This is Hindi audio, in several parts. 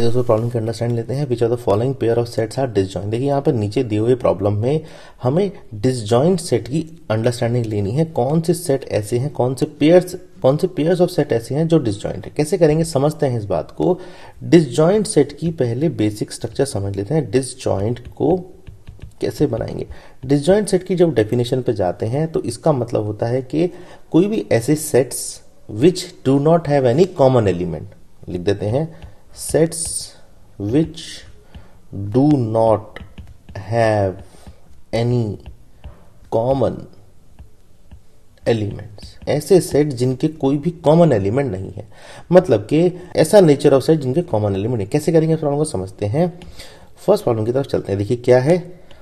दोस्तों प्रॉब्लम के अंडरस्टैंड लेते हैं। Which are the following pair of sets are disjoint. देखिए यहाँ पर नीचे दिए हुए प्रॉब्लम में हमें डिसजॉइंट सेट की अंडरस्टैंडिंग लेनी है। कौन से सेट ऐसे हैं, कौन से पेयर्स ऑफ सेट ऐसे हैं जो डिसजॉइंट है। कैसे करेंगे समझते हैं इस बात को। डिसजॉइंट सेट की पहले बेसिक स्ट्रक्चर समझ लेते हैं। डिसजॉइंट को कैसे बनाएंगे। डिसजॉइंट सेट की जब डेफिनेशन पे जाते हैं तो इसका मतलब होता है कि कोई भी ऐसे sets which do not have any common element, लिख देते हैं sets which do not have any common elements। ऐसे सेट जिनके कोई भी कॉमन एलिमेंट नहीं है, मतलब कि ऐसा नेचर ऑफ सेट जिनके कॉमन एलिमेंट नहीं। कैसे करेंगे इस प्रॉब्लम को समझते हैं। फर्स्ट प्रॉब्लम की तरफ चलते हैं। देखिए क्या है,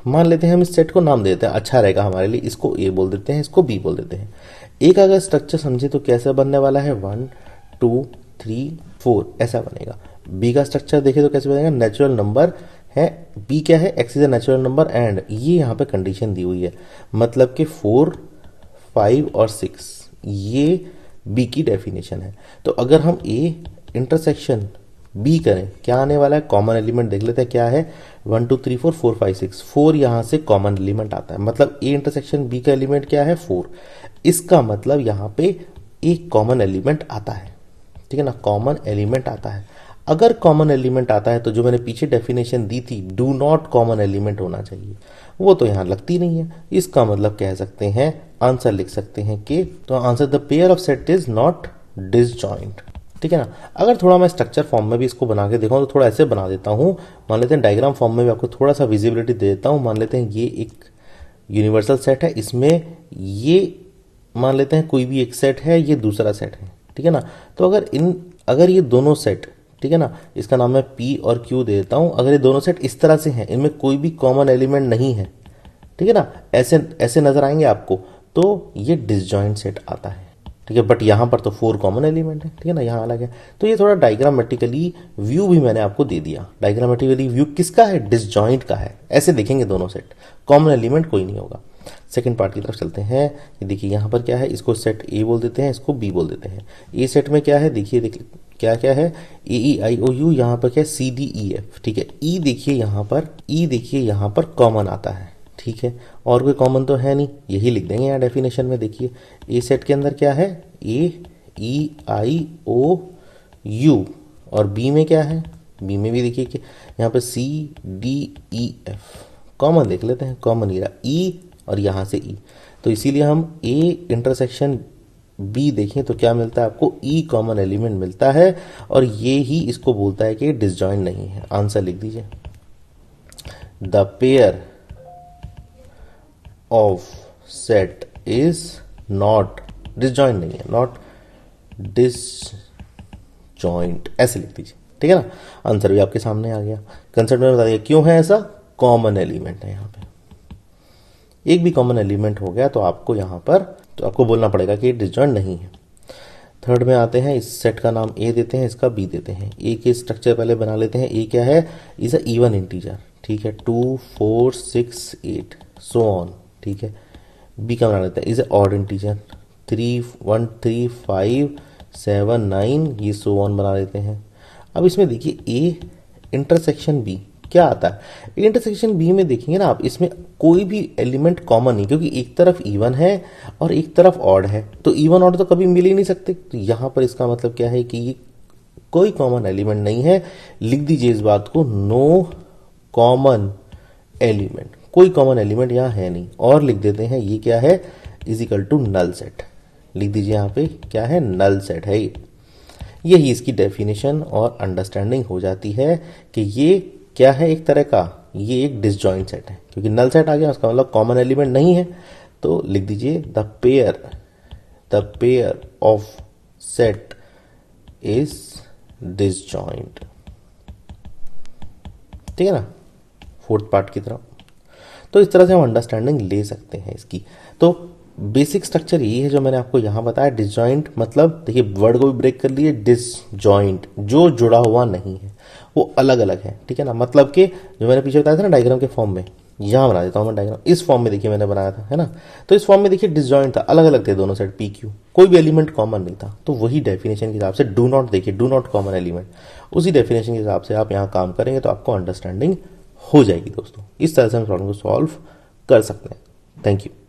मान लेते हैं हम इस सेट को नाम दे देते हैं, अच्छा रहेगा हमारे लिए। इसको ए बोल देते हैं, इसको बी बोल देते हैं। ए का अगर स्ट्रक्चर समझे तो कैसा बनने वाला है, 1 2 3 4 ऐसा बनेगा। बी का स्ट्रक्चर देखें तो कैसे बनेगा, नेचुरल नंबर है। बी क्या है, x is a natural number and ये यहाँ पे कंडीशन दी हुई है, मतलब कि 4 5 और 6 ये बी की डेफिनेशन है। तो अगर हम ए इंटरसेक्शन बी करें, क्या आने वाला है, कॉमन एलिमेंट देख लेते हैं क्या है, 1 2 3 4 4 5 6 4 यहां से कॉमन एलिमेंट आता है। मतलब ए इंटरसेक्शन बी का एलिमेंट क्या है, 4। इसका मतलब यहां पे एक कॉमन एलिमेंट आता है, ठीक है ना, कॉमन एलिमेंट आता है। अगर कॉमन एलिमेंट आता है तो जो मैंने पीछे डेफिनेशन दी थी डू नॉट कॉमन एलिमेंट होना चाहिए, वो तो यहां लगती नहीं है। इसका मतलब कह सकते हैं, आंसर लिख सकते हैं कि, तो answer the pair of set is not disjoint, ठीक है ना। अगर थोड़ा मैं स्ट्रक्चर फॉर्म में भी इसको बना के देखूं तो थोड़ा ऐसे बना देता हूं, मान लेते हैं डायग्राम फॉर्म में भी आपको थोड़ा सा विजिबिलिटी दे देता हूं। मान लेते हैं ये एक यूनिवर्सल सेट है, इसमें ये मान लेते हैं कोई भी एक सेट है, ये दूसरा सेट है, ठीक है ना। तो अगर ये दोनों सेट, ठीक है ना, इसका नाम मैं P और Q दे देता हूं। अगर ये दोनों सेट इस तरह से हैं, इनमें कोई भी कॉमन एलिमेंट नहीं है, ठीक है ना, ऐसे नजर आएंगे आपको, तो ये डिसजॉइंट सेट आता है, ठीक है। बट यहां पर तो 4 कॉमन एलिमेंट है, ठीक है ना, यहां अलग है। तो ये थोड़ा डायग्रामेटिकली व्यू भी मैंने आपको दे दिया। डायग्रामेटिकली व्यू किसका है, डिसजॉइंट का है। ऐसे देखेंगे दोनों सेट, कॉमन एलिमेंट कोई नहीं होगा। सेकंड पार्ट की तरफ चलते हैं। ये देखिए यहाँ पर क्या है, इसको सेट ए बोल देते हैं, इसको बी बोल देते हैं। ए सेट में क्या है, देखिए क्या क्या है, ए ई आई ओ यू, यहाँ पर क्या है, सी डी ई एफ, ठीक है। ई देखिए यहाँ पर कॉमन आता है, ठीक है, और कोई कॉमन तो है नहीं, यही लिख देंगे यहाँ डेफिनेशन में। देखिए ए सेट के अंदर क्या है, ए ई आई ओ यू, और बी में क्या है, बी में भी देखिए कि यहाँ पर C D E F, common देख लेते हैं, कॉमन ही रहा ई और यहां से ई। तो इसीलिए हम ए इंटरसेक्शन बी देखें तो क्या मिलता है आपको, ई कॉमन एलिमेंट मिलता है, और ये ही इसको बोलता है कि डिसजॉइंट नहीं है। आंसर लिख दीजिए, the pair of set is not disjoint, नहीं है, नॉट डिसजॉइंट, ऐसे लिख दीजिए, ठीक है ना। आंसर भी आपके सामने आ गया। कंसेप्ट में बता दिया क्यों है ऐसा, कॉमन एलिमेंट है, यहाँ पे एक भी कॉमन एलिमेंट हो गया तो आपको यहां पर तो आपको बोलना पड़ेगा कि डिसजॉइंट नहीं है। थर्ड में आते हैं, इस सेट का नाम ए देते हैं, इसका बी देते हैं। ए के स्ट्रक्चर पहले बना लेते हैं। ए क्या है, इज अ इवन इंटीजर, ठीक है, 2 4 6 8 सो ऑन, ठीक है। बी का बना लेते हैं, इज अ ऑड इंटीजर, 3 1 3 5 7 9, ये सो ऑन बना लेते हैं। अब इसमें देखिए ए इंटरसेक्शन बी क्या आता है, इंटरसेक्शन बी में देखेंगे ना आप, इसमें कोई भी एलिमेंट कॉमन नहीं, क्योंकि एक तरफ इवन है और एक तरफ ऑड है, तो इवन ऑड तो कभी मिल ही नहीं सकते। तो यहां पर इसका मतलब क्या है कि ये कोई कॉमन एलिमेंट नहीं है। लिख दीजिए इस बात को, नो कॉमन एलिमेंट, कोई कॉमन एलिमेंट यहां है नहीं। और लिख देते हैं ये क्या है, is equal to null set, लिख दीजिए यहाँ पे क्या है, नल सेट है। यही इसकी डेफिनेशन और अंडरस्टैंडिंग हो जाती है कि ये क्या है, एक तरह का ये एक डिसजॉइंट सेट है, क्योंकि नल सेट आ गया, उसका मतलब कॉमन एलिमेंट नहीं है। तो लिख दीजिए the pair of set is disjoint, ठीक है ना। फोर्थ पार्ट की तरफ, तो इस तरह से हम अंडरस्टैंडिंग ले सकते हैं इसकी। तो बेसिक स्ट्रक्चर ये है जो मैंने आपको यहां बताया। डिसजॉइंट मतलब देखिए वर्ड को भी ब्रेक कर लिए, डिसजॉइंट जो जुड़ा हुआ नहीं है, वो अलग अलग है, ठीक है ना। मतलब कि जो मैंने पीछे बताया था ना डायग्राम के फॉर्म में, यहाँ बना देता हूँ मैं डायग्राम। इस फॉर्म में देखिए मैंने बनाया था, है ना। तो इस फॉर्म में देखिए डिसजॉइंट था, अलग अलग थे दोनों साइड पी क्यू, कोई भी एलिमेंट कॉमन नहीं था। तो वही डेफिनेशन के हिसाब से डू नॉट, देखिए डू नॉट कॉमन एलिमेंट, उसी डेफिनेशन के हिसाब से आप यहाँ काम करेंगे तो आपको अंडरस्टैंडिंग हो जाएगी दोस्तों। इस तरह से हम प्रॉब्लम को सॉल्व कर सकते हैं। Thank you.